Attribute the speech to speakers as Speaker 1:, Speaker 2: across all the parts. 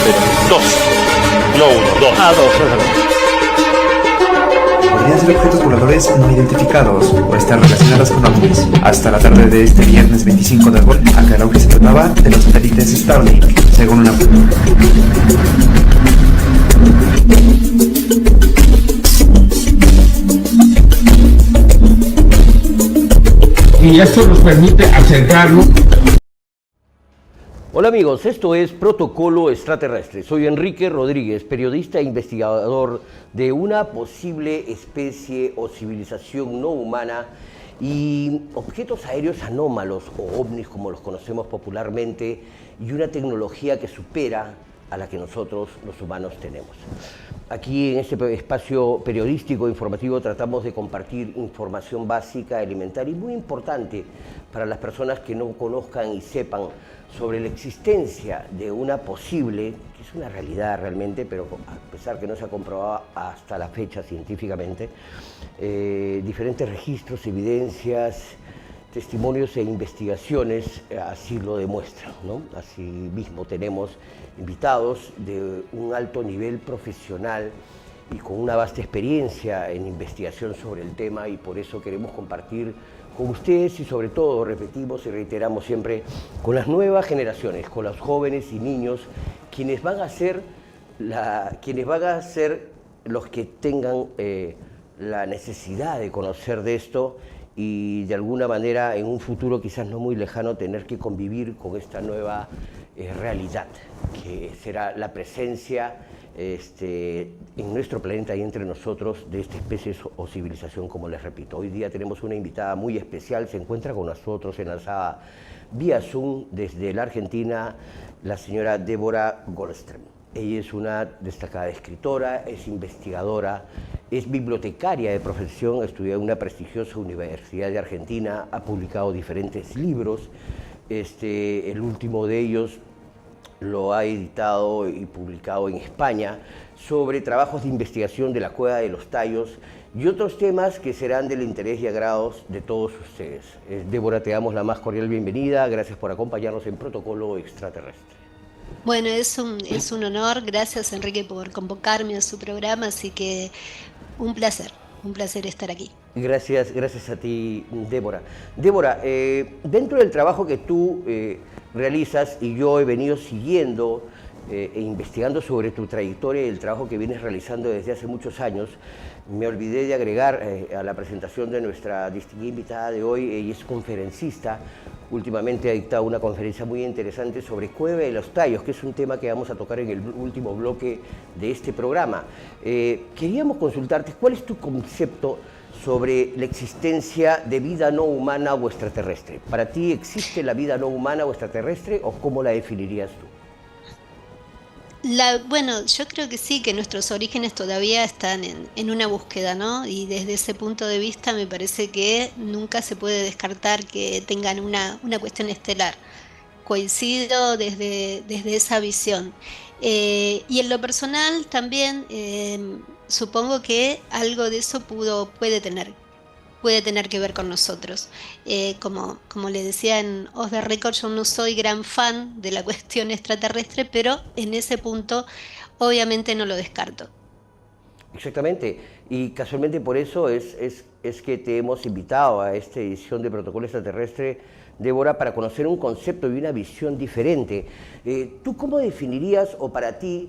Speaker 1: Dos. No uno, dos.
Speaker 2: Ah, dos, perdón.
Speaker 3: Podrían ser objetos voladores no identificados o estar relacionados con ovnis. Hasta la tarde de este viernes 25 de abril, aclaró que se trataba de los satélites Starlink, según una...
Speaker 4: Y esto nos permite acercarnos.
Speaker 2: Hola amigos, esto es Protocolo Extraterrestre. Soy Enrique Rodríguez, periodista e investigador de una posible especie o civilización no humana y objetos aéreos anómalos o ovnis como los conocemos popularmente y una tecnología que supera a la que nosotros los humanos tenemos. Aquí en este espacio periodístico informativo tratamos de compartir información básica, elemental y muy importante para las personas que no conozcan y sepan sobre la existencia de una posible, que es una realidad realmente, pero a pesar que no se ha comprobado hasta la fecha científicamente, diferentes registros, evidencias, testimonios e investigaciones así lo demuestran, ¿no? Así mismo tenemos invitados de un alto nivel profesional y con una vasta experiencia en investigación sobre el tema, y por eso queremos compartir con ustedes y sobre todo, repetimos y reiteramos siempre, con las nuevas generaciones, con los jóvenes y niños, quienes van a ser los que tengan la necesidad de conocer de esto y de alguna manera en un futuro quizás no muy lejano tener que convivir con esta nueva realidad, que será la presencia en nuestro planeta y entre nosotros de esta especie o civilización, como les repito. Hoy día tenemos una invitada muy especial, se encuentra con nosotros enlazada vía Zoom desde la Argentina, la señora Débora Goldström. Ella es una destacada escritora, es investigadora, es bibliotecaria de profesión, estudió en una prestigiosa universidad de Argentina, ha publicado diferentes libros, el último de ellos lo ha editado y publicado en España, sobre trabajos de investigación de la Cueva de los Tallos y otros temas que serán del interés y agrado de todos ustedes. Débora, te damos la más cordial bienvenida, gracias por acompañarnos en Protocolo Extraterrestre.
Speaker 5: Bueno, es un honor, gracias Enrique por convocarme a su programa, así que un placer estar aquí.
Speaker 2: Gracias a ti, Débora. Débora, dentro del trabajo que tú realizas y yo he venido siguiendo e investigando sobre tu trayectoria y el trabajo que vienes realizando desde hace muchos años, me olvidé de agregar a la presentación de nuestra distinguida invitada de hoy. Ella es conferencista, últimamente ha dictado una conferencia muy interesante sobre Cueva de los Tallos, que es un tema que vamos a tocar en el último bloque de este programa. Queríamos consultarte, ¿cuál es tu concepto sobre la existencia de vida no humana o extraterrestre? ¿Para ti existe la vida no humana o extraterrestre o cómo la definirías tú?
Speaker 5: Bueno, yo creo que sí, que nuestros orígenes todavía están en una búsqueda, ¿no? Y desde ese punto de vista me parece que nunca se puede descartar que tengan una cuestión estelar. Coincido desde esa visión. Y en lo personal también supongo que algo de eso puede tener que ver con nosotros. Como le decía en Off the Record, yo no soy gran fan de la cuestión extraterrestre, pero en ese punto obviamente no lo descarto.
Speaker 2: Exactamente, y casualmente por eso es que te hemos invitado a esta edición de Protocolo Extraterrestre, Débora, para conocer un concepto y una visión diferente. ¿Tú cómo definirías, o para ti,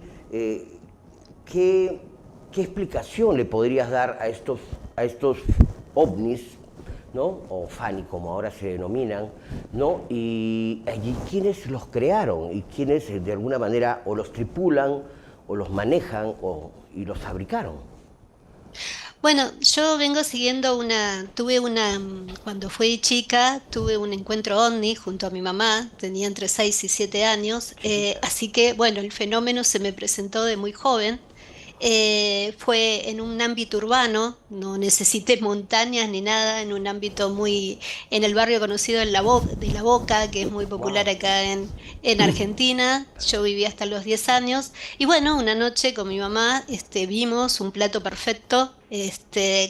Speaker 2: qué explicación le podrías dar a estos ovnis, ¿no? O FANI, como ahora se denominan, ¿no? Y quiénes los crearon y quiénes de alguna manera o los tripulan o los manejan y los fabricaron?
Speaker 5: Bueno, yo vengo siguiendo cuando fui chica, tuve un encuentro ovni junto a mi mamá, tenía entre 6 y 7 años, así que, bueno, el fenómeno se me presentó de muy joven. Fue en un ámbito urbano, no necesité montañas ni nada, en un ámbito en el barrio conocido de La Boca, que es muy popular acá en Argentina. Yo vivía hasta los 10 años y bueno, una noche con mi mamá vimos un plato perfecto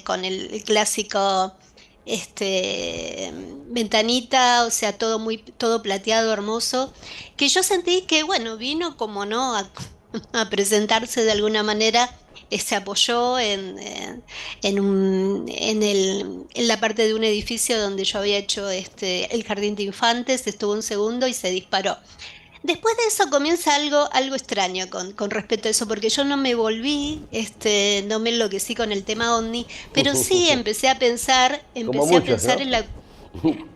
Speaker 5: con el clásico ventanita, o sea, todo plateado, hermoso, que yo sentí que, bueno, vino como no a presentarse de alguna manera, se apoyó en la parte de un edificio donde yo había hecho el jardín de infantes, estuvo un segundo y se disparó. Después de eso comienza algo extraño con respecto a eso, porque yo no me volví, no me enloquecí con el tema ovni, pero sí
Speaker 2: Como
Speaker 5: empecé a
Speaker 2: muchos,
Speaker 5: pensar
Speaker 2: ¿no?
Speaker 5: en la...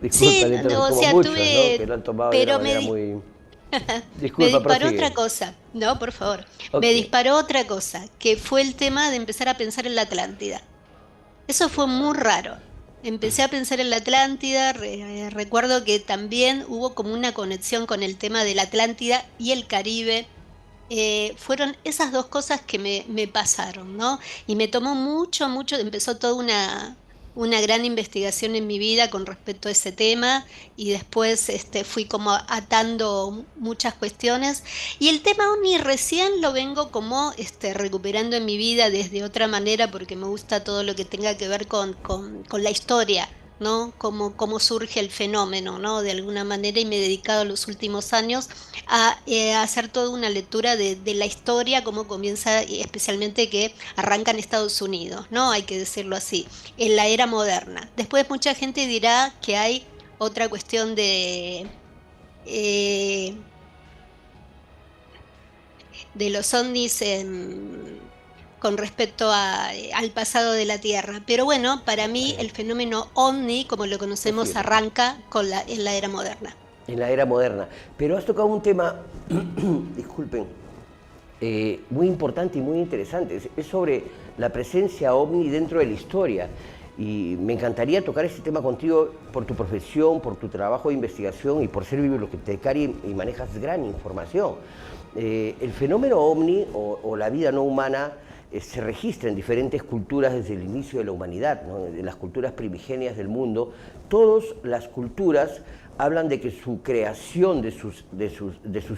Speaker 2: Disculpa,
Speaker 5: Sí,
Speaker 2: Néstor,
Speaker 5: o
Speaker 2: como
Speaker 5: sea,
Speaker 2: muchos, ¿no? Que lo han tomado de una
Speaker 5: pero
Speaker 2: manera muy...
Speaker 5: me
Speaker 2: Disculpa,
Speaker 5: disparó
Speaker 2: prosigue.
Speaker 5: otra cosa, no, por favor,
Speaker 2: Ok.
Speaker 5: me disparó otra cosa, que fue el tema de empezar a pensar en la Atlántida. Eso fue muy raro. Empecé a pensar en la Atlántida, recuerdo que también hubo como una conexión con el tema de la Atlántida y el Caribe. Fueron esas dos cosas que me pasaron, ¿no? Y me tomó mucho, empezó toda una gran investigación en mi vida con respecto a ese tema y después fui como atando muchas cuestiones. Y el tema OVNI recién lo vengo como recuperando en mi vida desde otra manera porque me gusta todo lo que tenga que ver con la historia, ¿no? Cómo surge el fenómeno, ¿no? De alguna manera y me he dedicado los últimos años a hacer toda una lectura de la historia, cómo comienza, y especialmente que arranca en Estados Unidos, ¿no? Hay que decirlo así, en la era moderna. Después mucha gente dirá que hay otra cuestión eh, de los ovnis con respecto al pasado de la Tierra. Pero bueno, para mí el fenómeno ovni, como lo
Speaker 2: Así
Speaker 5: conocemos,
Speaker 2: es.
Speaker 5: arranca en la era moderna.
Speaker 2: En la era moderna. Pero has tocado un tema, disculpen, muy importante y muy interesante. Es sobre la presencia ovni dentro de la historia. Y me encantaría tocar este tema contigo por tu profesión, por tu trabajo de investigación y por ser bibliotecario y manejas gran información. El fenómeno ovni o la vida no humana se registra en diferentes culturas desde el inicio de la humanidad, ¿no? De las culturas primigenias del mundo. Todas las culturas hablan de que su creación de su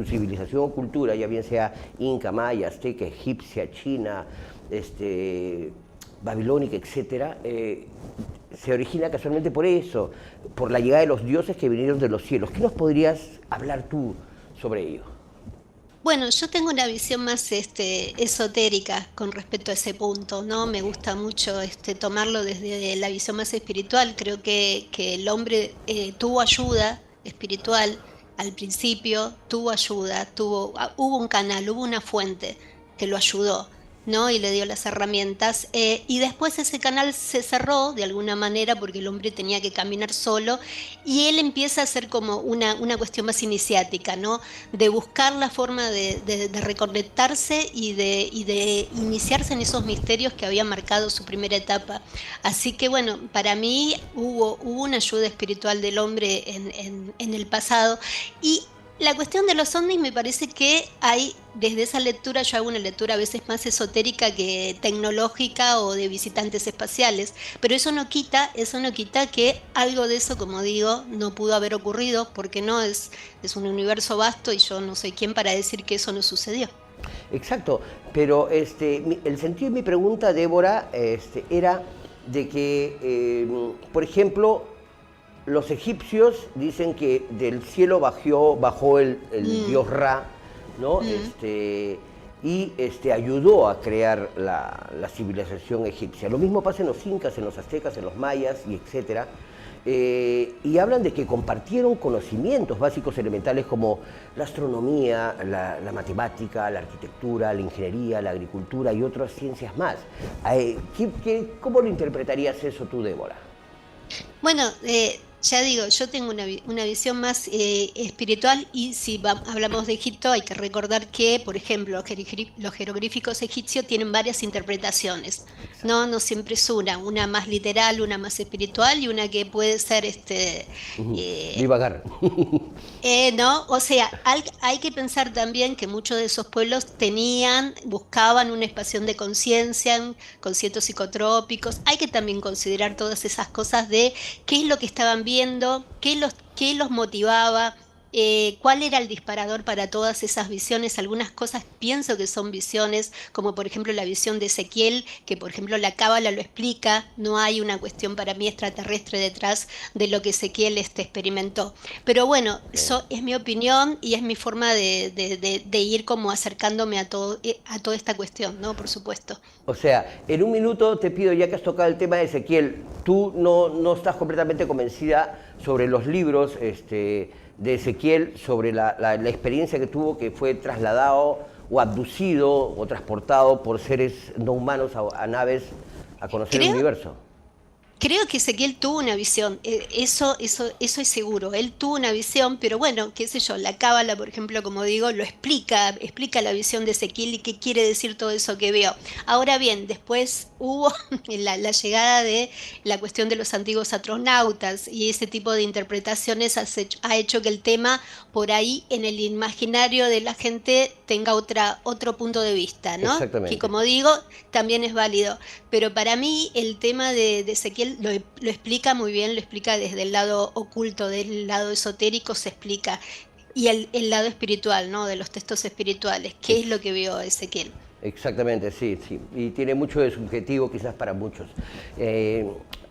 Speaker 2: civilización o cultura, ya bien sea inca, maya, azteca, egipcia, china, babilónica, etcétera, se origina casualmente por eso, por la llegada de los dioses que vinieron de los cielos. ¿Qué nos podrías hablar tú sobre ello?
Speaker 5: Bueno, yo tengo una visión más esotérica con respecto a ese punto, ¿no? Me gusta mucho tomarlo desde la visión más espiritual. Creo que el hombre tuvo ayuda espiritual al principio, tuvo ayuda, hubo un canal, hubo una fuente que lo ayudó, ¿no? Y le dio las herramientas. Y después ese canal se cerró de alguna manera porque el hombre tenía que caminar solo y él empieza a ser como una cuestión más iniciática, ¿no? De buscar la forma de reconectarse y de iniciarse en esos misterios que habían marcado su primera etapa. Así que bueno, para mí hubo una ayuda espiritual del hombre en el pasado y la cuestión de los ovnis me parece que hay, desde esa lectura, yo hago una lectura a veces más esotérica que tecnológica o de visitantes espaciales, pero eso no quita que algo de eso, como digo, no pudo haber ocurrido porque no es un universo vasto y yo no soy quien para decir que eso no sucedió.
Speaker 2: Exacto, pero el sentido de mi pregunta, Débora, era de que, por ejemplo, los egipcios dicen que del cielo bajó el dios Ra, ¿no? Ayudó a crear la civilización egipcia. Lo mismo pasa en los incas, en los aztecas, en los mayas, y etcétera. Y hablan de que compartieron conocimientos básicos elementales como la astronomía, la matemática, la arquitectura, la ingeniería, la agricultura y otras ciencias más. ¿Cómo lo interpretarías eso tú, Débora?
Speaker 5: Bueno, ya digo, yo tengo una visión más espiritual y si hablamos de Egipto hay que recordar que, por ejemplo, los jeroglíficos egipcios tienen varias interpretaciones, ¿no? No siempre es una más literal, una más espiritual y una que puede ser
Speaker 2: Divagar.
Speaker 5: ¿no? O sea, hay que pensar también que muchos de esos pueblos buscaban una expansión de conciencia con ciertos psicotrópicos. Hay que también considerar todas esas cosas de qué es lo que estaban viendo, qué los motivaba, ¿Cuál era el disparador para todas esas visiones? Algunas cosas pienso que son visiones, como por ejemplo la visión de Ezequiel, que por ejemplo la Cábala lo explica, no hay una cuestión para mí extraterrestre detrás de lo que Ezequiel experimentó. Pero bueno, eso es mi opinión y es mi forma de ir como acercándome a toda esta cuestión, ¿no? Por supuesto.
Speaker 2: O sea, en un minuto te pido, ya que has tocado el tema de Ezequiel, tú no estás completamente convencida sobre los libros de Ezequiel, sobre la experiencia que tuvo, que fue trasladado o abducido o transportado por seres no humanos a naves a conocer el universo.
Speaker 5: Creo que Ezequiel tuvo una visión, eso es seguro, él tuvo una visión, pero bueno, qué sé yo, la Cábala, por ejemplo, como digo, lo explica la visión de Ezequiel y qué quiere decir todo eso que veo. Ahora bien, después hubo la llegada de la cuestión de los antiguos astronautas y ese tipo de interpretaciones ha hecho que el tema por ahí en el imaginario de la gente tenga otro punto de vista, ¿no?
Speaker 2: Exactamente.
Speaker 5: Que como digo, también es válido, pero para mí el tema de Ezequiel lo explica muy bien, lo explica desde el lado oculto, del lado esotérico se explica, y el lado espiritual, ¿no? De los textos espirituales, ¿qué es lo que vio Ezequiel?
Speaker 2: Exactamente, sí, y tiene mucho de subjetivo quizás para muchos.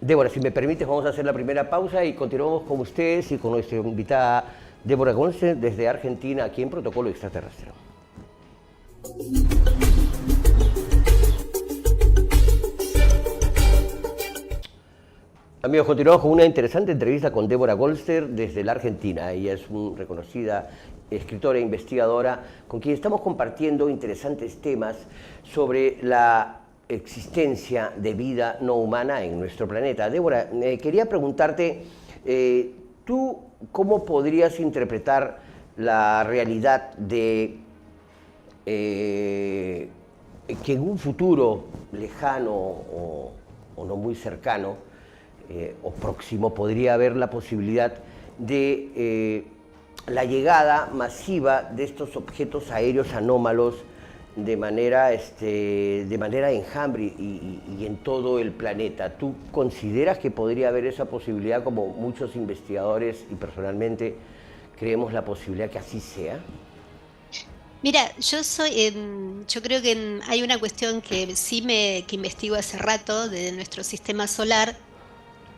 Speaker 2: Débora, si me permites, vamos a hacer la primera pausa y continuamos con ustedes y con nuestra invitada Débora Goldstein desde Argentina, aquí en Protocolo Extraterrestre. Amigos, continuamos con una interesante entrevista con Débora Goldstein desde la Argentina. Ella es una reconocida escritora e investigadora con quien estamos compartiendo interesantes temas sobre la existencia de vida no humana en nuestro planeta. Débora, quería preguntarte, ¿tú cómo podrías interpretar la realidad de que en un futuro lejano o no muy cercano, o próximo, podría haber la posibilidad de la llegada masiva de estos objetos aéreos anómalos de manera enjambre y en todo el planeta? ¿Tú consideras que podría haber esa posibilidad, como muchos investigadores y personalmente creemos la posibilidad que así sea?
Speaker 5: Mira, yo creo que hay una cuestión que que investigo hace rato de nuestro sistema solar,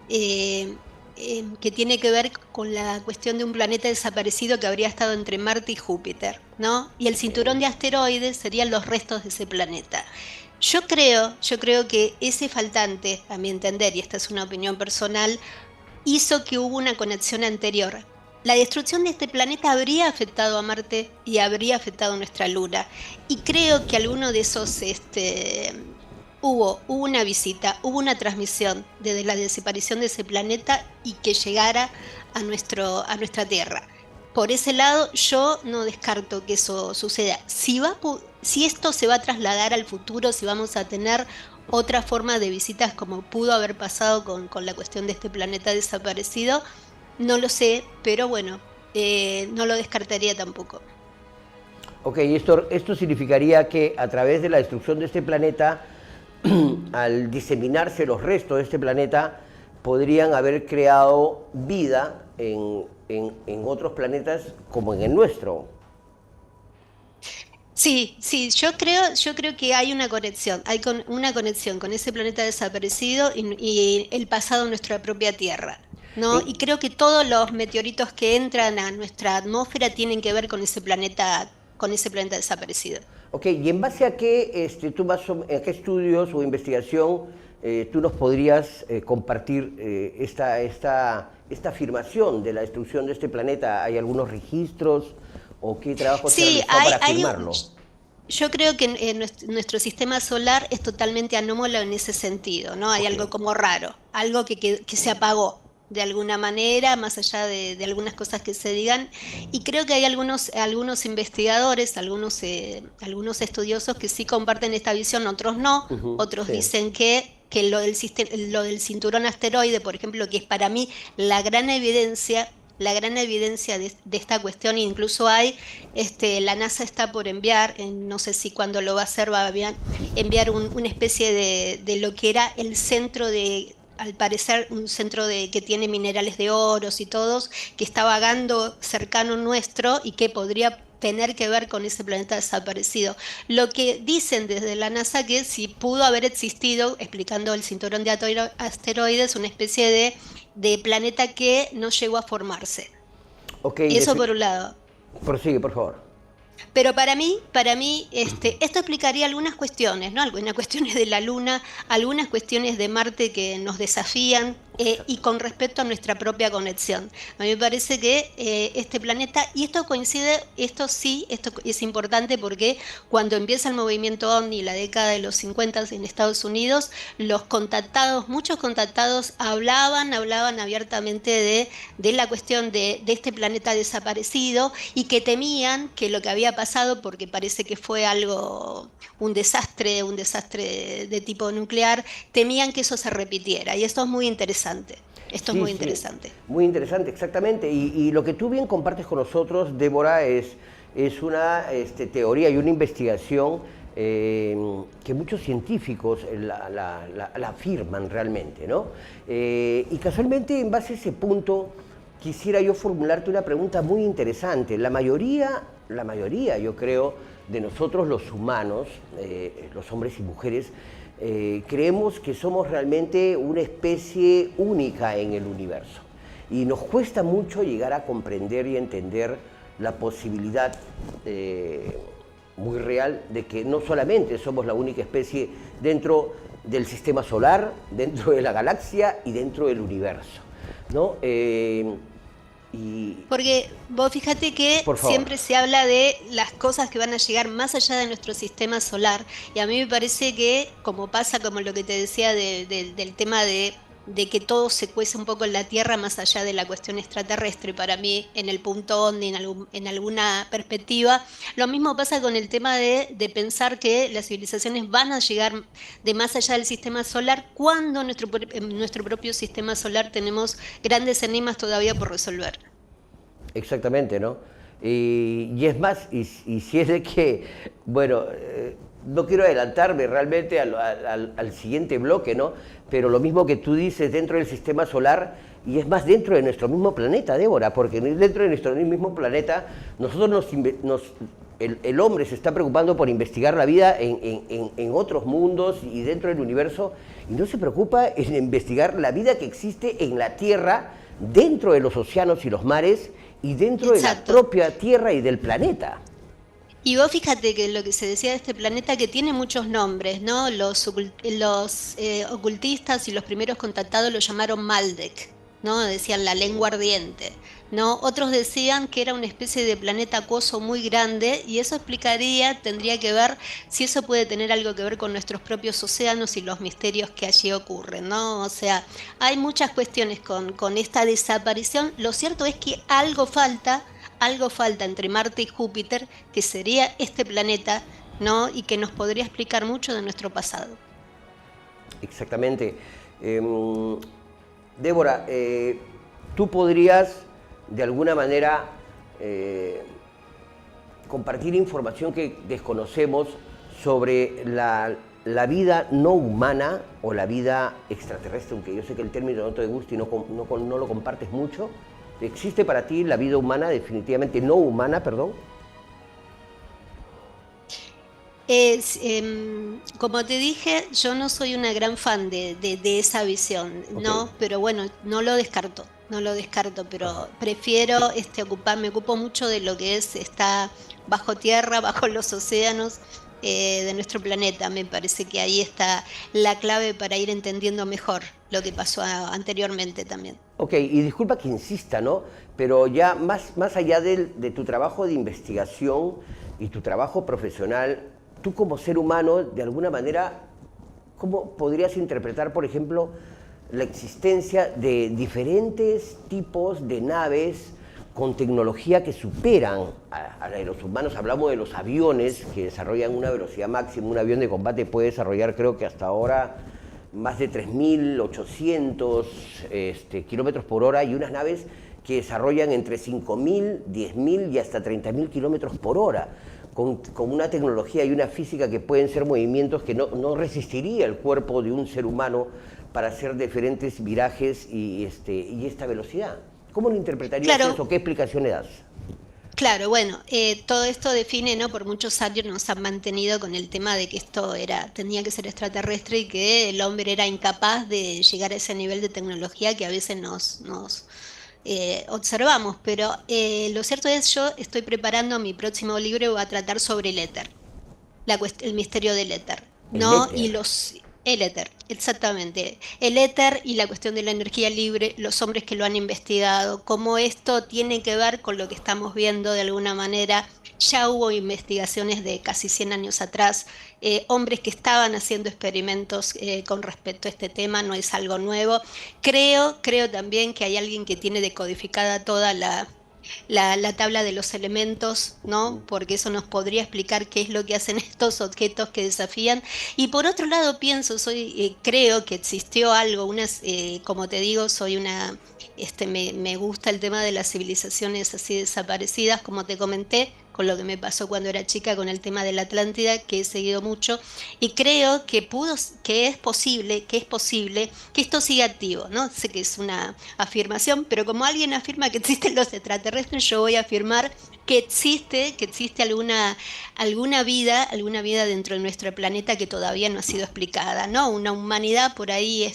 Speaker 5: que tiene que ver con la cuestión de un planeta desaparecido que habría estado entre Marte y Júpiter, ¿no? Y el cinturón de asteroides serían los restos de ese planeta. Yo creo que ese faltante, a mi entender, y esta es una opinión personal, hizo que hubo una conexión anterior. La destrucción de este planeta habría afectado a Marte y habría afectado a nuestra Luna. Y creo que alguno de esos hubo una visita, hubo una transmisión desde la desaparición de ese planeta y que llegara a nuestra Tierra. Por ese lado, yo no descarto que eso suceda. Si esto se va a trasladar al futuro, si vamos a tener otra forma de visitas como pudo haber pasado con la cuestión de este planeta desaparecido, no lo sé, pero bueno, no lo descartaría tampoco.
Speaker 2: Ok, esto significaría que a través de la destrucción de este planeta, al diseminarse los restos de este planeta, podrían haber creado vida en otros planetas como en el nuestro.
Speaker 5: Sí, yo creo que hay una conexión con ese planeta desaparecido y el pasado de nuestra propia Tierra, ¿no? Y creo que todos los meteoritos que entran a nuestra atmósfera tienen que ver con ese planeta desaparecido.
Speaker 2: Ok, ¿y en base a qué, a qué estudios o investigación tú nos podrías compartir esta afirmación de la destrucción de este planeta? ¿Hay algunos registros o qué trabajo se realizó para afirmarlo?
Speaker 5: Yo creo que nuestro sistema solar es totalmente anómalo en ese sentido, ¿no? Hay algo como raro, algo que se apagó de alguna manera, más allá de algunas cosas que se digan, y creo que hay algunos investigadores, algunos estudiosos que sí comparten esta visión, otros no, otros dicen que lo del cinturón asteroide, por ejemplo, que es para mí la gran evidencia de esta cuestión. Incluso la NASA está por enviar, no sé si cuándo lo va a hacer, va a enviar una especie de lo que era el centro de al parecer un centro que tiene minerales de oros y todos, que está vagando cercano nuestro y que podría tener que ver con ese planeta desaparecido. Lo que dicen desde la NASA que si pudo haber existido, explicando el cinturón de asteroides, una especie de planeta que no llegó a formarse.
Speaker 2: Ok,
Speaker 5: Eso por un lado.
Speaker 2: prosigue, por favor.
Speaker 5: Pero para mí, esto explicaría algunas cuestiones, ¿no? Algunas cuestiones de la Luna, algunas cuestiones de Marte que nos desafían y con respecto a nuestra propia conexión. A mí me parece que este planeta, y esto coincide, esto es importante porque cuando empieza el movimiento OVNI, la década de los 50 en Estados Unidos, muchos contactados hablaban abiertamente de la cuestión de este planeta desaparecido y que temían que lo que había pasado, porque parece que fue un desastre de tipo nuclear, temían que eso se repitiera. Y esto es muy interesante. Esto es muy interesante.
Speaker 2: Muy interesante, exactamente. Y lo que tú bien compartes con nosotros, Débora, es una teoría y una investigación que muchos científicos la afirman realmente, ¿no? Y casualmente, en base a ese punto, quisiera yo formularte una pregunta muy interesante. La mayoría, yo creo, de nosotros los humanos, los hombres y mujeres, creemos que somos realmente una especie única en el universo. Y nos cuesta mucho llegar a comprender y entender la posibilidad muy real de que no solamente somos la única especie dentro del sistema solar, dentro de la galaxia y dentro del universo, ¿no?
Speaker 5: Porque vos fíjate que siempre se habla de las cosas que van a llegar más allá de nuestro sistema solar, y a mí me parece que, como pasa como lo que te decía del tema de que todo se cuece un poco en la Tierra más allá de la cuestión extraterrestre, para mí en el punto OVNI, en alguna perspectiva, lo mismo pasa con el tema de pensar que las civilizaciones van a llegar de más allá del sistema solar, cuando en nuestro propio sistema solar tenemos grandes enigmas todavía por resolver.
Speaker 2: Exactamente, ¿no? Y es más, y si es de que, bueno, no quiero adelantarme realmente al siguiente bloque, ¿no? Pero lo mismo que tú dices dentro del sistema solar, y es más dentro de nuestro mismo planeta, Débora, porque dentro de nuestro mismo planeta, nosotros el hombre se está preocupando por investigar la vida en otros mundos y dentro del universo, y no se preocupa en investigar la vida que existe en la Tierra, dentro de los océanos y los mares, y dentro de la propia Tierra y del planeta.
Speaker 5: Y vos fíjate que lo que se decía de este planeta, que tiene muchos nombres, ¿no? Los ocultistas y los primeros contactados lo llamaron Maldek, ¿no? Decían la lengua ardiente, ¿no? Otros decían que era una especie de planeta acuoso muy grande, y eso tendría que ver si eso puede tener algo que ver con nuestros propios océanos y los misterios que allí ocurren, ¿no? O sea, hay muchas cuestiones con esta desaparición. Lo cierto es que algo falta entre Marte y Júpiter, que sería este planeta, ¿no? Y que nos podría explicar mucho de nuestro pasado.
Speaker 2: Exactamente. Débora, tú podrías de alguna manera compartir información que desconocemos sobre la vida no humana o la vida extraterrestre, aunque yo sé que el término no te gusta y no lo compartes mucho. ¿Existe para ti la vida humana, definitivamente no humana, perdón?
Speaker 5: Como te dije, yo no soy una gran fan de esa visión, ¿no? Pero bueno, no lo descarto, pero prefiero me ocupo mucho de lo que está bajo tierra, bajo los océanos de nuestro planeta. Me parece que ahí está la clave para ir entendiendo mejor lo que pasó anteriormente también.
Speaker 2: Ok, y disculpa que insista, ¿no? Pero ya más allá de tu trabajo de investigación y tu trabajo profesional, tú como ser humano, de alguna manera, ¿cómo podrías interpretar, por ejemplo, la existencia de diferentes tipos de naves con tecnología que superan a la de los humanos? Hablamos de los aviones que desarrollan una velocidad máxima. Un avión de combate puede desarrollar, creo que hasta ahora, más de 3.800 kilómetros por hora, y unas naves que desarrollan entre 5.000, 10.000 y hasta 30.000 kilómetros por hora, con una tecnología y una física que pueden ser movimientos que no resistiría el cuerpo de un ser humano para hacer diferentes virajes y esta velocidad. ¿Cómo lo interpretarías
Speaker 5: Claro,
Speaker 2: eso? ¿Qué explicación le das?
Speaker 5: claro, bueno, todo esto define, ¿no? Por muchos años nos han mantenido con el tema de que tenía que ser extraterrestre y que el hombre era incapaz de llegar a ese nivel de tecnología que a veces nos observamos. Pero lo cierto es, yo estoy preparando mi próximo libro y voy a tratar sobre el éter, el misterio del éter,
Speaker 2: El
Speaker 5: ¿no?
Speaker 2: éter.
Speaker 5: El éter, exactamente. El éter y la cuestión de la energía libre, los hombres que lo han investigado, cómo esto tiene que ver con lo que estamos viendo de alguna manera. Ya hubo investigaciones de casi 100 años atrás, hombres que estaban haciendo experimentos con respecto a este tema, no es algo nuevo. Creo también que hay alguien que tiene decodificada toda la tabla de los elementos, ¿no? Porque eso nos podría explicar qué es lo que hacen estos objetos que desafían. Y por otro lado pienso, creo que existió algo, como te digo, me gusta el tema de las civilizaciones así desaparecidas, como te comenté, con lo que me pasó cuando era chica con el tema de la Atlántida, que he seguido mucho, y creo que es posible que esto siga activo, ¿no? Sé que es una afirmación, pero como alguien afirma que existen los extraterrestres, yo voy a afirmar que existe alguna vida dentro de nuestro planeta que todavía no ha sido explicada, ¿no? Una humanidad por ahí,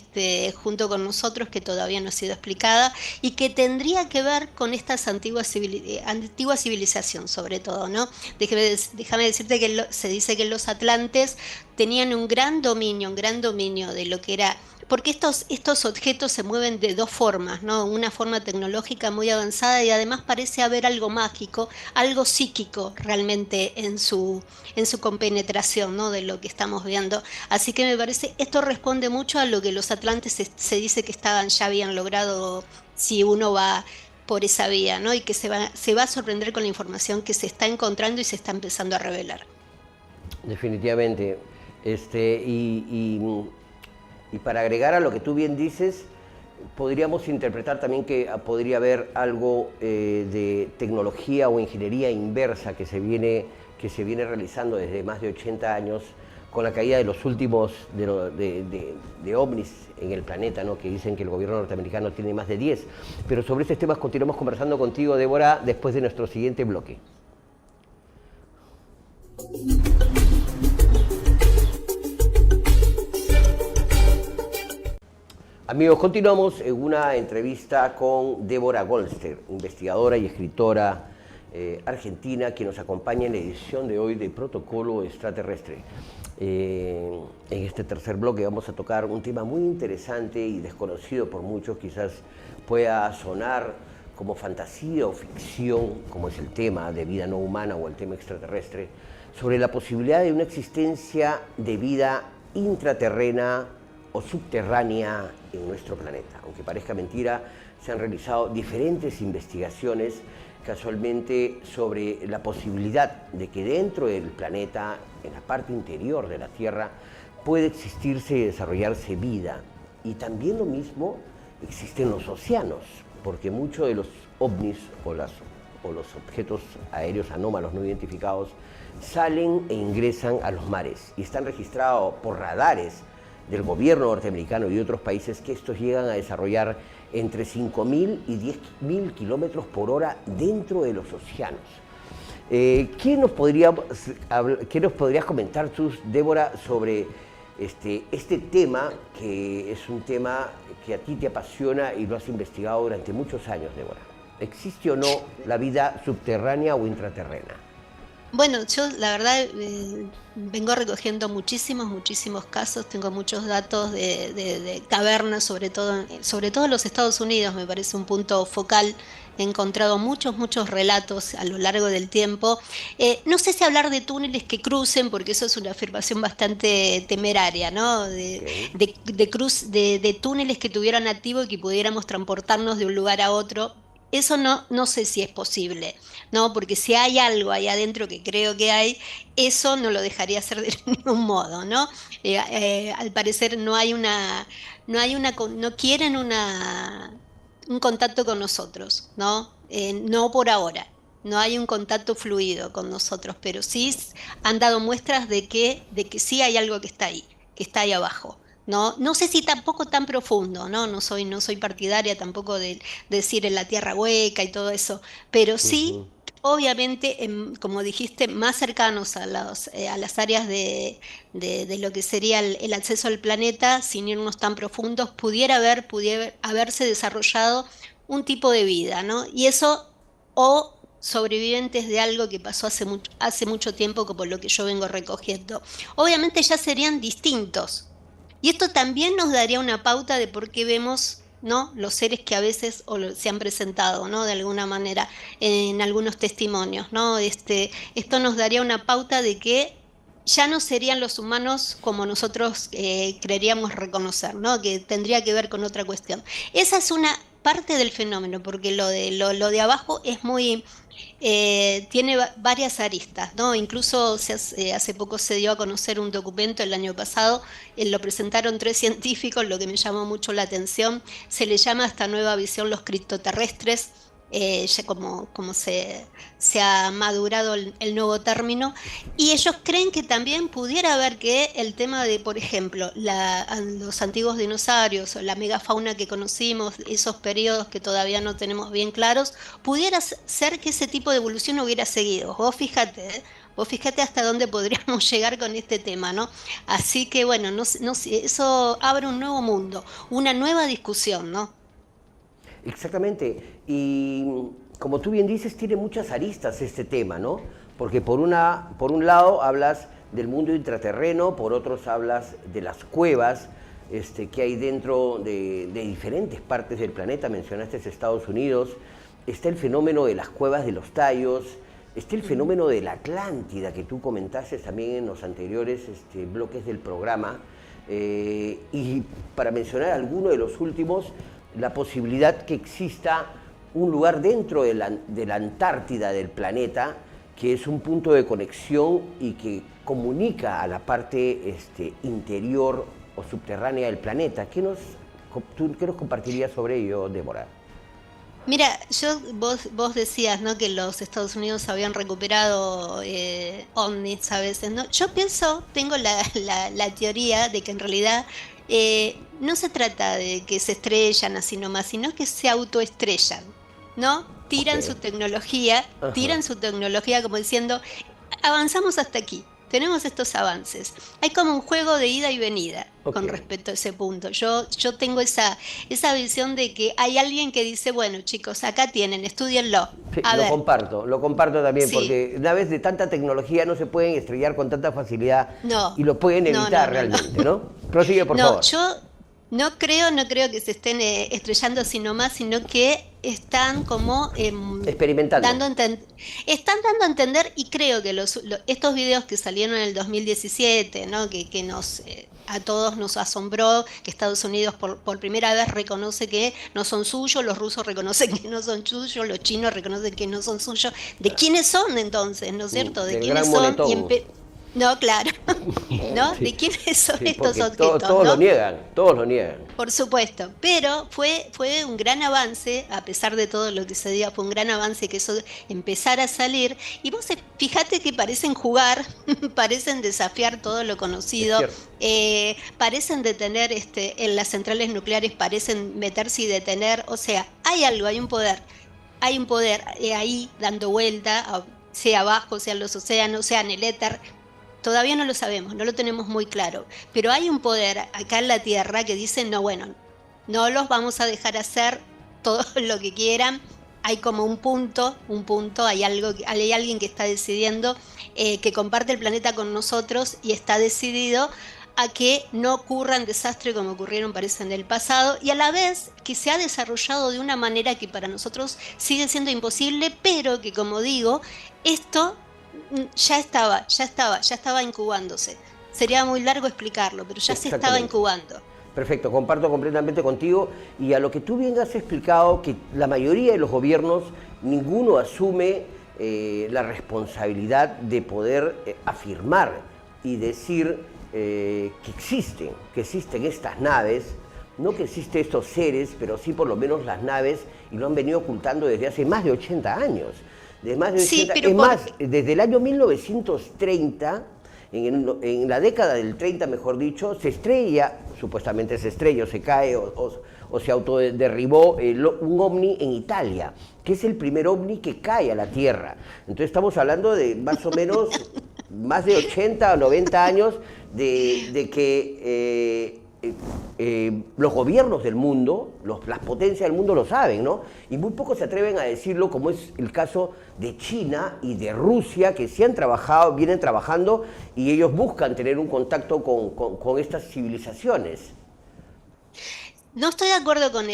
Speaker 5: junto con nosotros, que todavía no ha sido explicada y que tendría que ver con estas antigua civilización, sobre todo, ¿no? Déjame decirte que se dice que los atlantes tenían un gran dominio de lo que era, porque estos objetos se mueven de dos formas, ¿no? Una forma tecnológica muy avanzada y además parece haber algo mágico, algo psíquico realmente en su compenetración, ¿no? De lo que estamos viendo. Así que me parece, esto responde mucho a lo que los atlantes se dice que ya habían logrado si uno va por esa vía, ¿no? Y que se va a sorprender con la información que se está encontrando y se está empezando a revelar.
Speaker 2: Definitivamente. Y para agregar a lo que tú bien dices, podríamos interpretar también que podría haber algo de tecnología o ingeniería inversa que se viene realizando desde más de 80 años con la caída de los últimos de ovnis en el planeta, ¿no? Que dicen que el gobierno norteamericano tiene más de 10. Pero sobre estos temas continuamos conversando contigo, Débora, después de nuestro siguiente bloque. Amigos, continuamos en una entrevista con Débora Goldster, investigadora y escritora argentina, que nos acompaña en la edición de hoy de Protocolo Extraterrestre. En este tercer bloque vamos a tocar un tema muy interesante y desconocido por muchos, quizás pueda sonar como fantasía o ficción, como es el tema de vida no humana o el tema extraterrestre, sobre la posibilidad de una existencia de vida intraterrena o subterránea en nuestro planeta. Aunque parezca mentira, se han realizado diferentes investigaciones casualmente sobre la posibilidad de que dentro del planeta, en la parte interior de la Tierra, puede existirse y desarrollarse vida. Y también lo mismo existe en los océanos, porque muchos de los ovnis o los objetos aéreos anómalos no identificados salen e ingresan a los mares y están registrados por radares del gobierno norteamericano y de otros países, que estos llegan a desarrollar entre 5.000 y 10.000 kilómetros por hora dentro de los océanos. ¿Qué nos podrías comentar tú, Débora, sobre este tema, que es un tema que a ti te apasiona y lo has investigado durante muchos años, Débora? ¿Existe o no la vida subterránea o intraterrena?
Speaker 5: Bueno, yo la verdad vengo recogiendo muchísimos casos, tengo muchos datos de cavernas, sobre todo en los Estados Unidos, me parece un punto focal. He encontrado muchos relatos a lo largo del tiempo. No sé si hablar de túneles que crucen, porque eso es una afirmación bastante temeraria, ¿no? De túneles que tuvieran activo y que pudiéramos transportarnos de un lugar a otro. Eso no sé si es posible, ¿no? Porque si hay algo ahí adentro, que creo que hay, eso no lo dejaría hacer de ningún modo, ¿no? Al parecer no quieren un contacto con nosotros, ¿no? No por ahora. No hay un contacto fluido con nosotros, pero sí han dado muestras de que sí hay algo que está ahí abajo, ¿no? No sé si tampoco tan profundo, ¿no? No soy partidaria tampoco de decir en la tierra hueca y todo eso, pero sí, obviamente, como dijiste, más cercanos a las áreas de lo que sería el acceso al planeta, sin irnos tan profundos, pudiera haberse desarrollado un tipo de vida, ¿no? Y eso, o sobrevivientes de algo que pasó hace mucho tiempo, como lo que yo vengo recogiendo. Obviamente ya serían distintos. Y esto también nos daría una pauta de por qué vemos, ¿no?, los seres que a veces se han presentado, ¿no?, de alguna manera en algunos testimonios, ¿no? Esto nos daría una pauta de que ya no serían los humanos como nosotros creeríamos reconocer, ¿no?, que tendría que ver con otra cuestión. Esa es una parte del fenómeno, porque lo de abajo es muy... tiene varias aristas, ¿no? Incluso hace poco se dio a conocer un documento el año pasado, lo presentaron 3 científicos, lo que me llamó mucho la atención. Se le llama a esta nueva visión los criptoterrestres, ya como se ha madurado el nuevo término, y ellos creen que también pudiera haber que el tema de, por ejemplo, los antiguos dinosaurios o la megafauna que conocimos, esos periodos que todavía no tenemos bien claros, pudiera ser que ese tipo de evolución hubiera seguido. Vos fíjate hasta dónde podríamos llegar con este tema, ¿no? Así que bueno, eso abre un nuevo mundo, una nueva discusión, ¿no?
Speaker 2: Exactamente, y como tú bien dices, tiene muchas aristas este tema, ¿no? Porque por un lado hablas del mundo intraterreno, por otros hablas de las cuevas que hay dentro de diferentes partes del planeta. Mencionaste Estados Unidos, está el fenómeno de las cuevas de los tallos, está el fenómeno de la Atlántida, que tú comentaste también en los anteriores bloques del programa, y para mencionar alguno de los últimos, la posibilidad que exista un lugar dentro de la Antártida del planeta, que es un punto de conexión y que comunica a la parte interior o subterránea del planeta. ¿Qué nos compartirías sobre ello, Débora?
Speaker 5: Mira, vos decías, ¿no?, que los Estados Unidos habían recuperado ovnis a veces, ¿no? Yo tengo la teoría de que en realidad no se trata de que se estrellan así nomás, sino que se autoestrellan, ¿no? Tiran su tecnología como diciendo, avanzamos hasta aquí, tenemos estos avances. Hay como un juego de ida y venida con respecto a ese punto. Yo tengo esa visión de que hay alguien que dice, bueno, chicos, acá tienen, estúdienlo.
Speaker 2: Sí,
Speaker 5: A ver.
Speaker 2: lo comparto también,
Speaker 5: Sí.
Speaker 2: porque una vez de tanta tecnología no se pueden estrellar con tanta facilidad
Speaker 5: No.
Speaker 2: y lo pueden evitar realmente, ¿no? Prosigue, por favor.
Speaker 5: Yo no creo que se estén estrellando así nomás, sino que están como
Speaker 2: Experimentando.
Speaker 5: están dando a entender, y creo que estos videos que salieron en el 2017, ¿no?, que a todos nos asombró, que Estados Unidos por primera vez reconoce que no son suyos, los rusos reconocen que no son suyos, los chinos reconocen que no son suyos. ¿De quiénes son entonces, no es cierto? ¿De
Speaker 2: Del
Speaker 5: quiénes
Speaker 2: gran
Speaker 5: son?
Speaker 2: monetón.
Speaker 5: No, claro, ¿no?
Speaker 2: Sí.
Speaker 5: ¿De quiénes son
Speaker 2: Sí,
Speaker 5: estos
Speaker 2: porque
Speaker 5: objetos?
Speaker 2: todos
Speaker 5: ¿no?
Speaker 2: lo niegan, todos lo niegan.
Speaker 5: Por supuesto, pero fue un gran avance, a pesar de todo lo que se diga, fue un gran avance que eso empezara a salir. Y vos fíjate que parecen jugar, parecen desafiar todo lo conocido, parecen detener en las centrales nucleares, parecen meterse y detener. O sea, hay algo, hay un poder ahí dando vuelta, sea abajo, sea en los océanos, sea en el éter. Todavía no lo sabemos, no lo tenemos muy claro, pero hay un poder acá en la Tierra que dice, no, bueno, no los vamos a dejar hacer todo lo que quieran. Hay como un punto, hay alguien que está decidiendo, que comparte el planeta con nosotros y está decidido a que no ocurran desastres como ocurrieron, parece, en el pasado, y a la vez que se ha desarrollado de una manera que para nosotros sigue siendo imposible, pero que, como digo, esto ya estaba incubándose. Sería muy largo explicarlo, pero ya se estaba incubando.
Speaker 2: Perfecto, comparto completamente contigo, y a lo que tú bien has explicado, que la mayoría de los gobiernos, ninguno asume la responsabilidad de poder afirmar y decir que existen estas naves, no que existen estos seres, pero sí por lo menos las naves, y lo han venido ocultando desde hace más de 80 años.
Speaker 5: Sí, pero
Speaker 2: es más, desde el año 1930 en la década del 30, mejor dicho, se estrella, supuestamente se estrella o se cae o se autoderribó un ovni en Italia, que es el primer ovni que cae a la Tierra. Entonces estamos hablando de más o menos más de 80 o 90 años de que los gobiernos del mundo, las potencias del mundo lo saben, ¿no? Y muy pocos se atreven a decirlo, como es el caso de China y de Rusia, que sí han trabajado, vienen trabajando, y ellos buscan tener un contacto con estas civilizaciones.
Speaker 5: No estoy de acuerdo con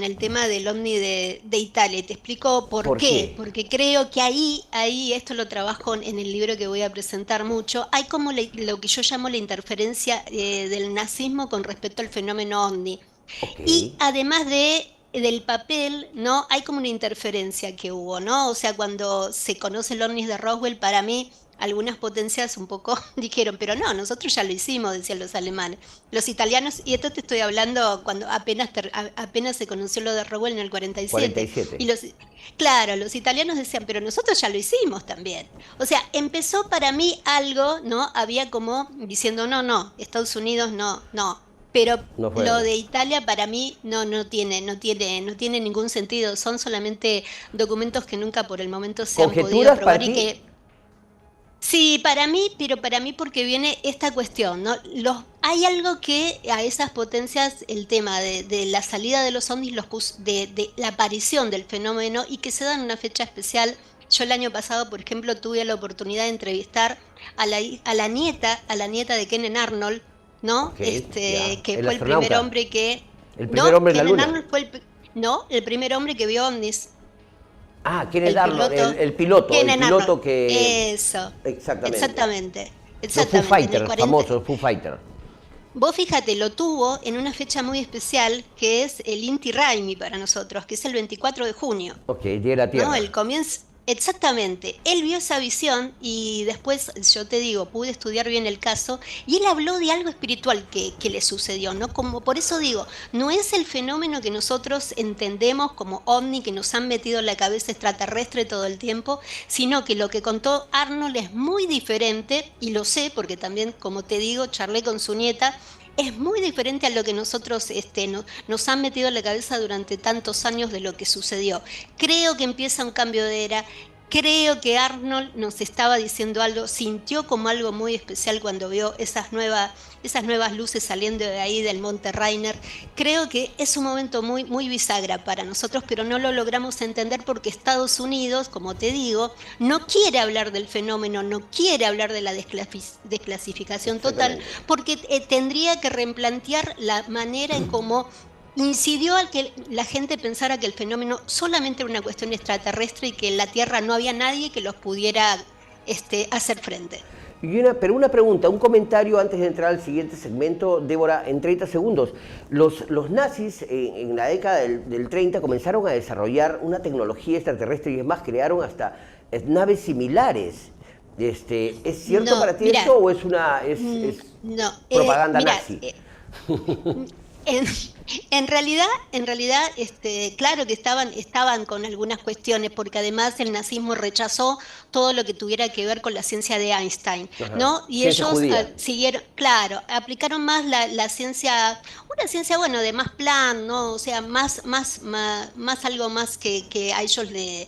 Speaker 5: el tema del ovni de Italia, y te explico por qué. Porque creo que ahí esto lo trabajo en el libro que voy a presentar mucho, hay como lo que yo llamo la interferencia del nazismo con respecto al fenómeno ovni.
Speaker 2: Okay.
Speaker 5: Y además del papel, ¿no? Hay como una interferencia que hubo, ¿no? O sea, cuando se conoce el ovni de Roswell, para mí algunas potencias un poco dijeron, pero no, nosotros ya lo hicimos, decían los alemanes. Los italianos, y esto te estoy hablando cuando apenas se conoció lo de Roswell en el 47. Y claro, los italianos decían, pero nosotros ya lo hicimos también. O sea, empezó para mí algo, ¿no? Había como diciendo, no, Estados Unidos no. Pero
Speaker 2: no
Speaker 5: lo de Italia para mí no tiene ningún sentido. Son solamente documentos que nunca por el momento se han podido probar y que... Sí, para mí porque viene esta cuestión, ¿no? Hay algo que a esas potencias, el tema de la salida de los ovnis, de la aparición del fenómeno y que se da en una fecha especial. Yo el año pasado, por ejemplo, tuve la oportunidad de entrevistar a la nieta de Kenneth Arnold, ¿no?
Speaker 2: Okay,
Speaker 5: que
Speaker 2: el
Speaker 5: fue
Speaker 2: astronauta.
Speaker 5: el primer hombre que...
Speaker 2: El primer hombre en la Luna.
Speaker 5: Arnold fue el primer hombre que vio ovnis.
Speaker 2: Ah, Kenneth Arnold, el piloto que...
Speaker 5: Eso.
Speaker 2: Exactamente.
Speaker 5: Los
Speaker 2: Foo Fighters, famosos Foo Fighters.
Speaker 5: Vos fíjate, lo tuvo en una fecha muy especial, que es el Inti Raymi para nosotros, que es el 24 de junio.
Speaker 2: Ok, Día de la Tierra.
Speaker 5: ¿No? El comienzo, exactamente. Él vio esa visión y después, yo te digo, pude estudiar bien el caso y él habló de algo espiritual que le sucedió, ¿no? Como por eso digo, no es el fenómeno que nosotros entendemos como ovni, que nos han metido en la cabeza extraterrestre todo el tiempo, sino que lo que contó Arnold es muy diferente, y lo sé porque también, como te digo, charlé con su nieta. Es muy diferente a lo que nosotros nos han metido en la cabeza durante tantos años de lo que sucedió. Creo que empieza un cambio de era. Creo que Arnold nos estaba diciendo algo, sintió como algo muy especial cuando vio esas nuevas luces saliendo de ahí del Monte Rainier. Creo que es un momento muy, muy bisagra para nosotros, pero no lo logramos entender porque Estados Unidos, como te digo, no quiere hablar del fenómeno, no quiere hablar de la desclasificación total, porque tendría que replantear la manera en cómo incidió al que la gente pensara que el fenómeno solamente era una cuestión extraterrestre y que en la Tierra no había nadie que los pudiera hacer frente.
Speaker 2: Pero una pregunta, un comentario antes de entrar al siguiente segmento, Débora, en 30 segundos. Los nazis en la década del 30 comenzaron a desarrollar una tecnología extraterrestre y es más, crearon hasta naves similares. ¿Es cierto para ti esto o es propaganda nazi?
Speaker 5: En realidad, claro que estaban con algunas cuestiones, porque además el nazismo rechazó todo lo que tuviera que ver con la ciencia de Einstein, ¿no? Y ellos siguieron, claro, aplicaron más la ciencia, una ciencia, bueno, de más plan, ¿no? O sea, más algo más que a ellos le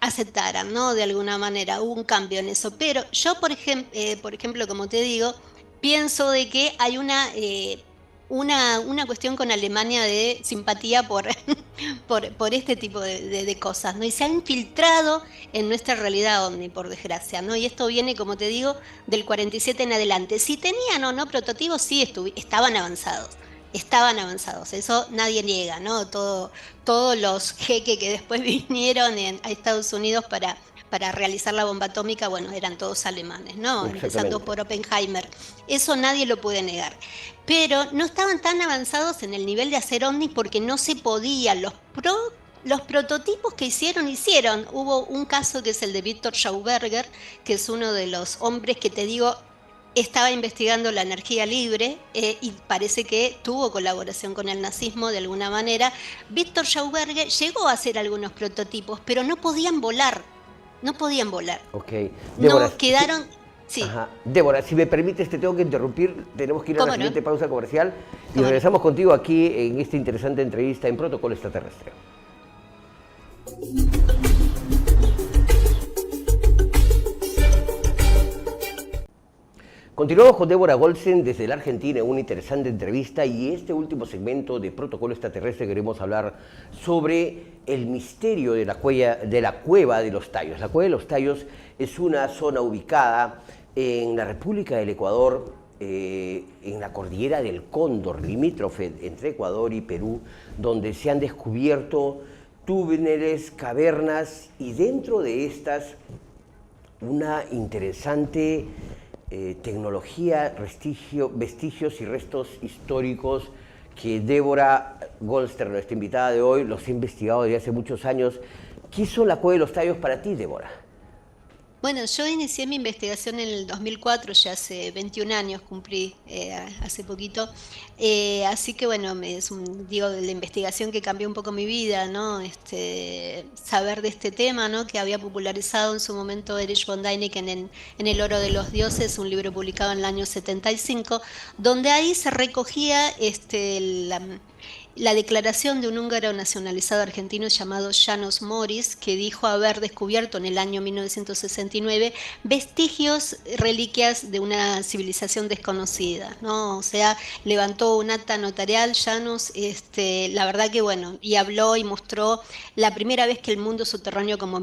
Speaker 5: aceptaran, ¿no? De alguna manera, hubo un cambio en eso. Pero yo, por ejemplo, como te digo, pienso de que hay una cuestión con Alemania de simpatía por este tipo de cosas, ¿no? Y se ha infiltrado en nuestra realidad ovni, por desgracia, ¿no? Y esto viene, como te digo, del 47 en adelante. Si tenían o no prototipos, sí estaban avanzados. Eso nadie niega, ¿no? Todos los jeques que después vinieron a Estados Unidos para realizar la bomba atómica, bueno, eran todos alemanes, ¿no? Empezando por Oppenheimer. Eso nadie lo puede negar. Pero no estaban tan avanzados en el nivel de hacer ovnis porque no se podían. Los prototipos que hicieron. Hubo un caso que es el de Victor Schauberger, que es uno de los hombres que te digo, estaba investigando la energía libre y parece que tuvo colaboración con el nazismo de alguna manera. Victor Schauberger llegó a hacer algunos prototipos, pero no podían volar. no podían volar.
Speaker 2: Ok. Débora,
Speaker 5: No quedaron, sí,
Speaker 2: ajá. Débora, si me permites, te tengo que interrumpir. Tenemos que ir a la
Speaker 5: ¿cómo no?
Speaker 2: siguiente pausa comercial y
Speaker 5: ¿Cómo no?
Speaker 2: regresamos contigo aquí en esta interesante entrevista en Protocolo Extraterrestre. Continuamos con Débora Goldstein desde la Argentina en una interesante entrevista y este último segmento de Protocolo Extraterrestre queremos hablar sobre el misterio de la Cueva de los Tallos. La Cueva de los Tallos es una zona ubicada en la República del Ecuador, en la cordillera del Cóndor, limítrofe entre Ecuador y Perú, donde se han descubierto túneles, cavernas y dentro de estas una interesante tecnología, vestigios y restos históricos que Débora Goldstein, nuestra invitada de hoy, los ha investigado desde hace muchos años. ¿Qué son la Cueva de los Tallos para ti, Débora?
Speaker 5: Bueno, yo inicié mi investigación en el 2004, ya hace 21 años cumplí hace poquito, así que bueno, digo, de la investigación que cambió un poco mi vida, ¿no? Saber de este tema, ¿no? Que había popularizado en su momento Erich von Däniken en El oro de los dioses, un libro publicado en el año 75, donde ahí se recogía la declaración de un húngaro nacionalizado argentino llamado János Moris, que dijo haber descubierto en el año 1969 vestigios, reliquias de una civilización desconocida, ¿no? O sea, levantó un acta notarial, János, la verdad que bueno, y habló y mostró la primera vez que el mundo subterráneo como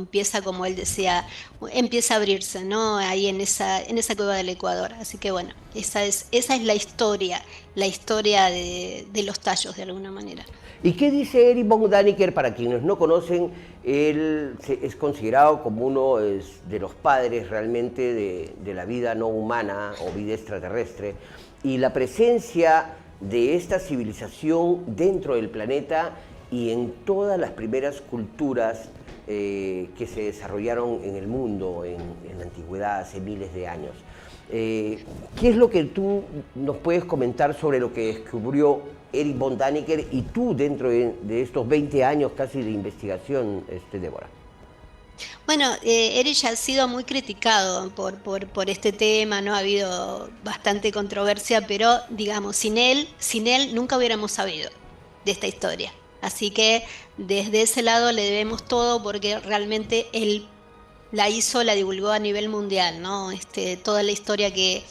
Speaker 5: él decía, empieza a abrirse, ¿no? Ahí en esa cueva del Ecuador. Así que bueno, esa es la historia de los tallos de alguna manera.
Speaker 2: ¿Y qué dice Erich von Däniken? Para quienes no conocen, él es considerado como uno de los padres realmente de la vida no humana o vida extraterrestre, y la presencia de esta civilización dentro del planeta y en todas las primeras culturas que se desarrollaron en el mundo en la antigüedad hace miles de años. ¿Qué es lo que tú nos puedes comentar sobre lo que descubrió Erich von Däniken y tú dentro de estos 20 años casi de investigación, Débora?
Speaker 5: Bueno, Erich ha sido muy criticado por este tema, ¿no? Ha habido bastante controversia, pero digamos, sin él nunca hubiéramos sabido de esta historia. Así que desde ese lado le debemos todo porque realmente él la divulgó a nivel mundial, ¿no? Toda la historia de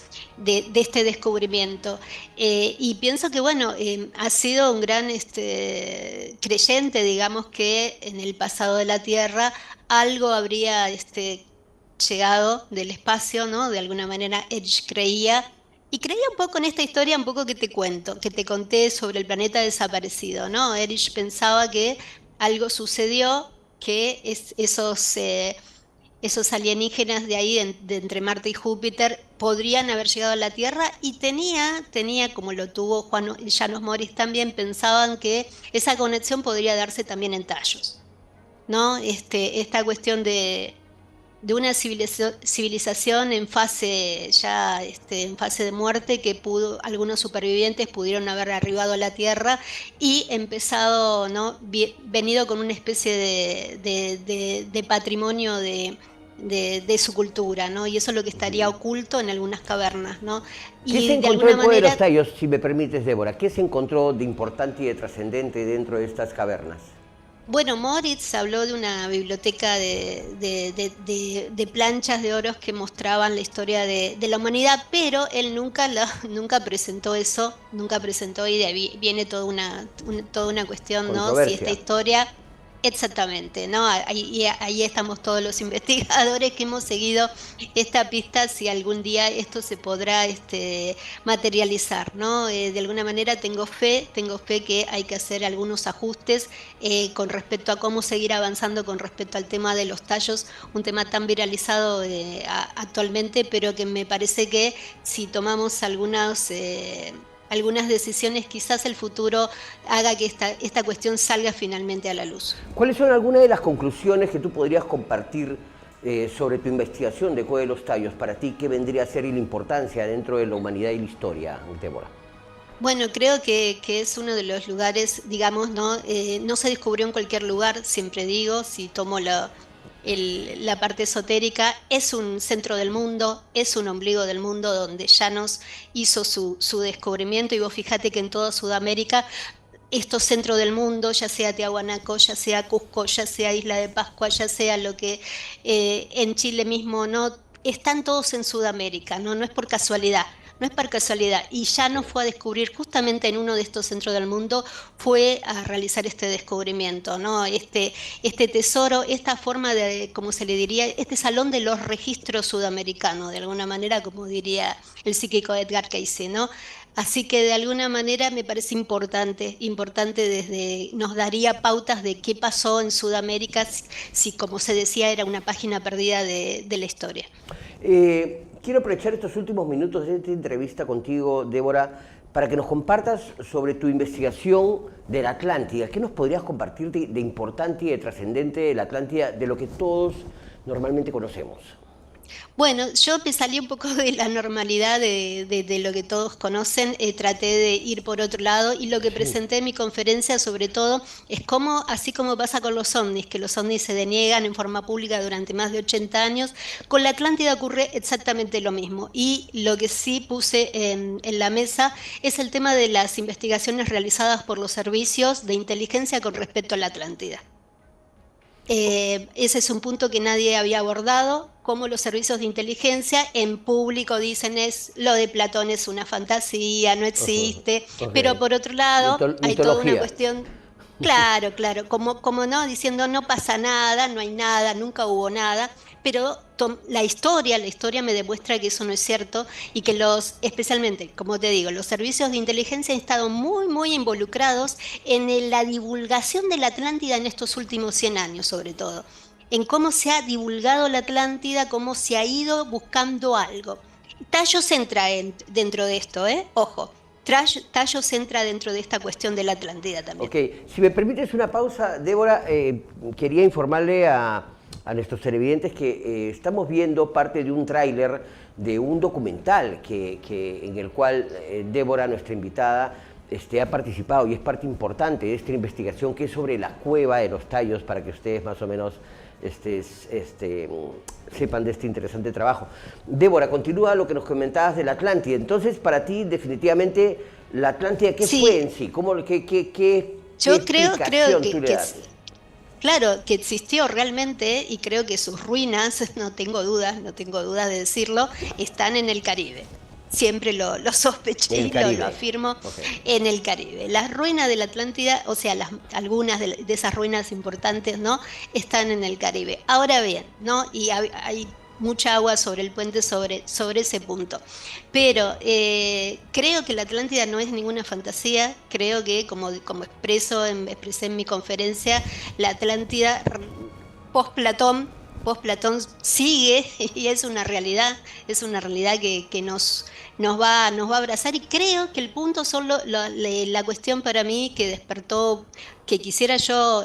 Speaker 5: este descubrimiento. Y pienso que, bueno, ha sido un gran creyente, digamos, que en el pasado de la Tierra algo habría llegado del espacio, ¿no? De alguna manera Erich creía. Y creía un poco en esta historia, un poco que te conté sobre el planeta desaparecido, ¿no? Erich pensaba que algo sucedió, que esos alienígenas de ahí, de entre Marte y Júpiter, podrían haber llegado a la Tierra y tenía, como lo tuvo János Moris también, pensaban que esa conexión podría darse también en tallos, ¿no? Esta cuestión de una civilización en fase de muerte que algunos supervivientes pudieron haber arribado a la Tierra y empezado, ¿no? Venido con una especie de patrimonio de su cultura, ¿no? Y eso es lo que estaría oculto en algunas cavernas, ¿no?
Speaker 2: ¿Qué
Speaker 5: Y
Speaker 2: se
Speaker 5: de
Speaker 2: encontró
Speaker 5: alguna
Speaker 2: en Cueva de los
Speaker 5: manera,
Speaker 2: Tallos, si me permites, Débora? ¿Qué se encontró de importante y de trascendente dentro de estas cavernas?
Speaker 5: bueno, Moritz habló de una biblioteca de planchas de oros que mostraban la historia de la humanidad, pero él nunca presentó eso, nunca presentó, y de ahí viene toda una cuestión, ¿no? Si esta historia... Exactamente, ¿no? Ahí estamos todos los investigadores que hemos seguido esta pista, si algún día esto se podrá materializar, ¿no? De alguna manera tengo fe que hay que hacer algunos ajustes con respecto a cómo seguir avanzando con respecto al tema de los tallos, un tema tan viralizado actualmente, pero que me parece que si tomamos algunas decisiones, quizás el futuro haga que esta cuestión salga finalmente a la luz.
Speaker 2: ¿Cuáles son algunas de las conclusiones que tú podrías compartir sobre tu investigación de Cueva de los Tallos? Para ti, ¿qué vendría a ser la importancia dentro de la humanidad y la historia, Débora?
Speaker 5: Bueno, creo que es uno de los lugares, digamos, ¿no? No se descubrió en cualquier lugar, siempre digo, si tomo la parte esotérica, es un centro del mundo, es un ombligo del mundo donde Llanos hizo su descubrimiento, y vos fíjate que en toda Sudamérica estos centros del mundo, ya sea Tiahuanaco, ya sea Cusco, ya sea Isla de Pascua, ya sea lo que en Chile mismo, ¿no? Están todos en Sudamérica, ¿no? No es por casualidad. No es por casualidad, y Llanos fue a descubrir justamente en uno de estos centros del mundo, fue a realizar este descubrimiento, ¿no? Este tesoro, esta forma de, como se le diría, este salón de los registros sudamericanos, de alguna manera, como diría el psíquico Edgar Cayce, ¿no? Así que de alguna manera me parece importante desde, nos daría pautas de qué pasó en Sudamérica, si como se decía era una página perdida de la historia.
Speaker 2: Quiero aprovechar estos últimos minutos de esta entrevista contigo, Débora, para que nos compartas sobre tu investigación de la Atlántida. ¿Qué nos podrías compartir de importante y de trascendente de la Atlántida, de lo que todos normalmente conocemos?
Speaker 5: Bueno, yo me salí un poco de la normalidad de lo que todos conocen, traté de ir por otro lado, y lo que presenté en mi conferencia sobre todo es cómo, así como pasa con los ovnis, que los ovnis se deniegan en forma pública durante más de 80 años, con la Atlántida ocurre exactamente lo mismo. Y lo que sí puse en la mesa es el tema de las investigaciones realizadas por los servicios de inteligencia con respecto a la Atlántida. Ese es un punto que nadie había abordado, cómo los servicios de inteligencia en público dicen lo de Platón es una fantasía, no existe, pero por otro lado hay toda una cuestión, claro, como no, diciendo no pasa nada, no hay nada, nunca hubo nada, pero la historia me demuestra que eso no es cierto, y que especialmente, como te digo, los servicios de inteligencia han estado muy, muy involucrados en la divulgación de la Atlántida en estos últimos 100 años, sobre todo, en cómo se ha divulgado la Atlántida, cómo se ha ido buscando algo. Tallos entra dentro de esto, ojo. Tallos entra dentro de esta cuestión de la Atlántida también.
Speaker 2: Ok, si me permites una pausa, Débora, quería informarle a nuestros televidentes que estamos viendo parte de un tráiler de un documental en el cual Débora, nuestra invitada, ha participado, y es parte importante de esta investigación, que es sobre la cueva de los Tallos, para que ustedes más o menos sepan de este interesante trabajo. Débora, continúa lo que nos comentabas de la Atlántida. Entonces, para ti, definitivamente, la Atlántida, ¿qué fue en sí?
Speaker 5: Yo creo que claro, que existió realmente, y creo que sus ruinas, no tengo dudas de decirlo, están en el Caribe. Siempre lo sospeché y lo afirmo, en el Caribe. Las ruinas de la Atlántida, o sea, algunas de esas ruinas importantes, ¿no?, están en el Caribe. Ahora bien, ¿no?, y hay mucha agua sobre el puente sobre ese punto. Pero creo que la Atlántida no es ninguna fantasía. Creo que, como expresé en mi conferencia, la Atlántida post-Platón sigue, y es una realidad que nos va a abrazar, y creo que el punto son la cuestión para mí que despertó, que quisiera yo,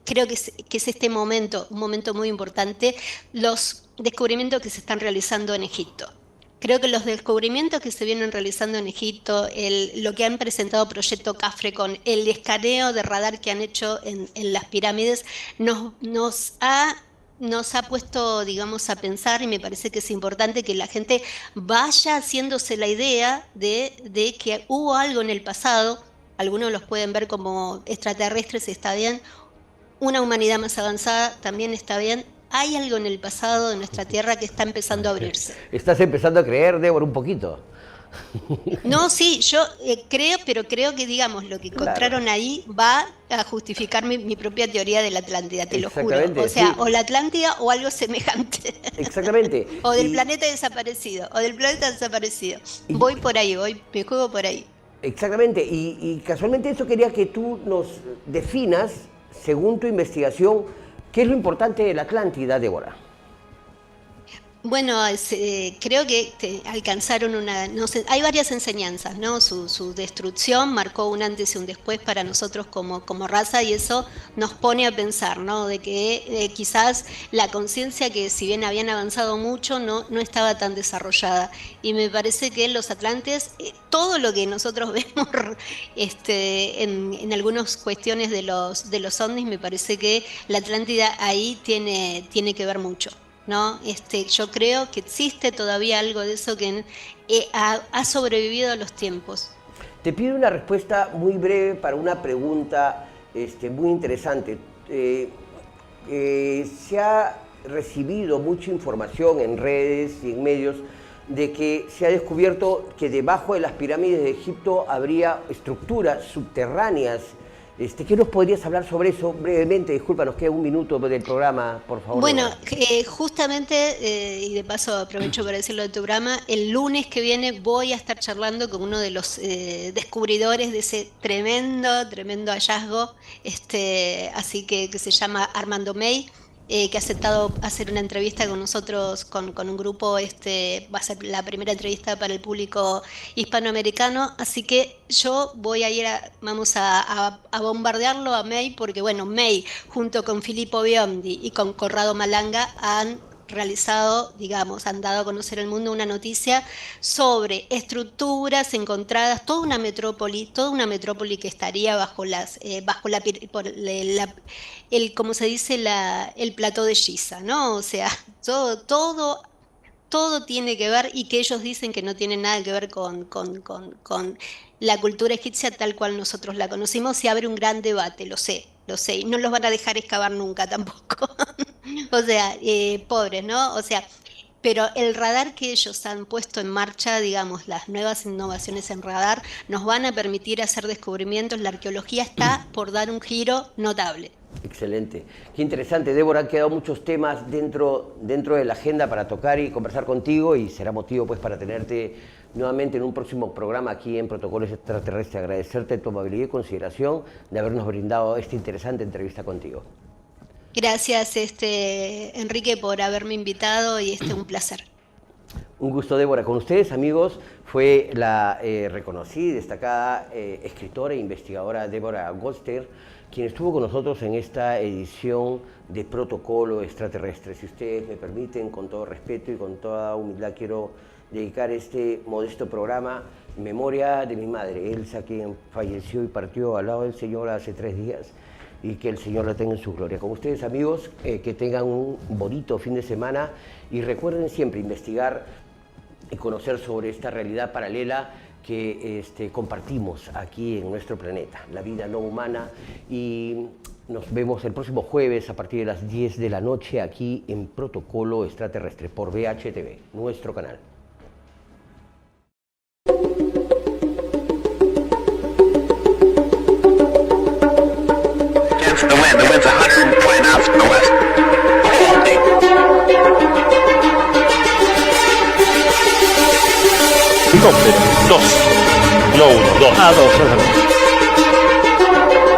Speaker 5: creo que es este momento, un momento muy importante, los descubrimientos que se están realizando en Egipto. Creo que los descubrimientos que se vienen realizando en Egipto, lo que han presentado Proyecto Cafre con el escaneo de radar que han hecho en las pirámides, nos ha puesto, digamos, a pensar, y me parece que es importante que la gente vaya haciéndose la idea de que hubo algo en el pasado. Algunos los pueden ver como extraterrestres, está bien. Una humanidad más avanzada también está bien. Hay algo en el pasado de nuestra Tierra que está empezando a abrirse.
Speaker 2: ¿Estás empezando a creer, Débora, un poquito?
Speaker 5: No, sí, yo creo que, digamos, lo que encontraron ahí va a justificar mi propia teoría de la Atlántida, te lo juro. O sea, sí, o la Atlántida o algo semejante.
Speaker 2: Exactamente.
Speaker 5: O del planeta desaparecido, Voy por ahí, me juego por ahí.
Speaker 2: Exactamente, y casualmente eso quería que tú nos definas, según tu investigación, ¿qué es lo importante de la Atlántida, Débora?
Speaker 5: Bueno, creo que alcanzaron no sé, hay varias enseñanzas, ¿no? Su destrucción marcó un antes y un después para nosotros como raza, y eso nos pone a pensar, ¿no? De que quizás la conciencia, que si bien habían avanzado mucho, no estaba tan desarrollada. Y me parece que los atlantes, todo lo que nosotros vemos en algunas cuestiones de los ovnis, me parece que la Atlántida ahí tiene que ver mucho, ¿no? Yo creo que existe todavía algo de eso que ha sobrevivido a los tiempos.
Speaker 2: Te pido una respuesta muy breve para una pregunta muy interesante. Se ha recibido mucha información en redes y en medios de que se ha descubierto que debajo de las pirámides de Egipto habría estructuras subterráneas. ¿Qué nos podrías hablar sobre eso brevemente? Disculpa, nos queda un minuto del programa, por favor.
Speaker 5: Bueno, justamente, y de paso aprovecho para decirlo de tu programa, el lunes que viene voy a estar charlando con uno de los descubridores de ese tremendo hallazgo, así que se llama Armando May, que ha aceptado hacer una entrevista con nosotros, con un grupo. Va a ser la primera entrevista para el público hispanoamericano, así que yo voy a ir vamos a bombardearlo a May, porque bueno, May junto con Filippo Biondi y con Corrado Malanga han realizado, digamos, han dado a conocer al mundo una noticia sobre estructuras encontradas, toda una metrópoli que estaría bajo como se dice, el plató de Giza, ¿no? O sea, todo tiene que ver, y que ellos dicen que no tiene nada que ver con la cultura egipcia tal cual nosotros la conocimos. Se abre un gran debate, lo sé, y no los van a dejar excavar nunca tampoco. O sea, pobres, ¿no? O sea, pero el radar que ellos han puesto en marcha, digamos, las nuevas innovaciones en radar, nos van a permitir hacer descubrimientos. La arqueología está por dar un giro notable.
Speaker 2: Excelente. Qué interesante, Débora. Han quedado muchos temas dentro de la agenda para tocar y conversar contigo, y será motivo pues para tenerte nuevamente en un próximo programa aquí en Protocolos Extraterrestres. Agradecerte tu amabilidad y consideración de habernos brindado esta interesante entrevista contigo.
Speaker 5: Gracias, Enrique, por haberme invitado, y un placer.
Speaker 2: Un gusto, Débora. Con ustedes, amigos, fue la reconocida y destacada escritora e investigadora Débora Goldstein, quien estuvo con nosotros en esta edición de Protocolo Extraterrestre. Si ustedes me permiten, con todo respeto y con toda humildad, quiero dedicar este modesto programa en memoria de mi madre, Elsa, quien falleció y partió al lado del Señor hace 3 días, y que el Señor la tenga en su gloria. Con ustedes, amigos, que tengan un bonito fin de semana, y recuerden siempre investigar y conocer sobre esta realidad paralela que compartimos aquí en nuestro planeta, la vida no humana. Y nos vemos el próximo jueves a partir de las 10 de la noche aquí en Protocolo Extraterrestre por VHTV, nuestro canal.
Speaker 6: The wind's 120 knots from the west.
Speaker 1: Helicóptero. 2. No 1, 2. Ah,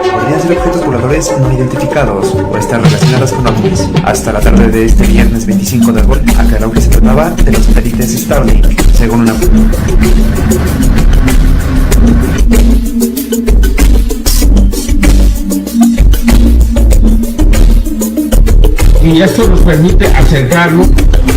Speaker 1: 2.
Speaker 3: Podrían ser objetos voladores no identificados o estar relacionados con ovnis. Hasta la tarde de este viernes 25 de abril, acá la se trataba de los satélites Starlink, según una...
Speaker 4: Y esto nos permite acercarlo